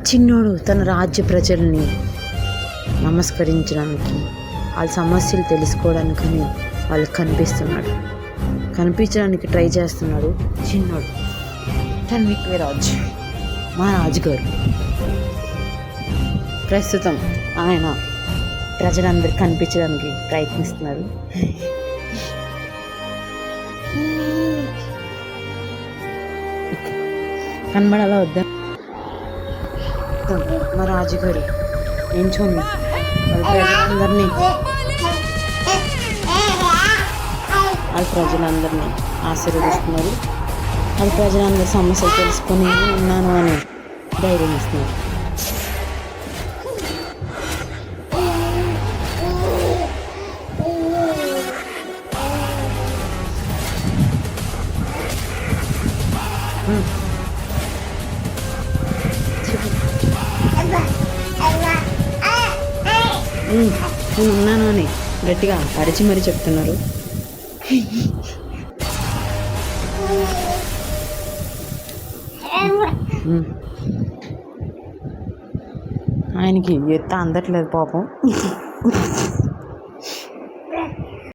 చిన్నోడు తన రాజ్య ప్రజల్ని నమస్కరించడానికి వాళ్ళ సమస్యలు తెలుసుకోవడానికని వాళ్ళకి కనిపించడానికి ట్రై చేస్తున్నాడు చిన్నోడు. టన్విక్ రాజ్ మా రాజుగారు ప్రస్తుతం ఆయన ప్రజలందరికీ కనిపించడానికి ప్రయత్నిస్తున్నారు. కనబడాలా వద్దా? మా రాజుగారు నించొని వాళ్ళ ప్రజలందరినీ ఆశీర్వదిస్తున్నారు. వాళ్ళ ప్రజలందరి సమస్యలు తెలుసుకొని ఉన్నాను అని ధైర్యం ఇస్తున్నారు. నేను ఉన్నాను అని గట్టిగా అరిచి మరీ చెప్తున్నారు. ఆయనకి ఎత్త అందట్లేదు పాపం.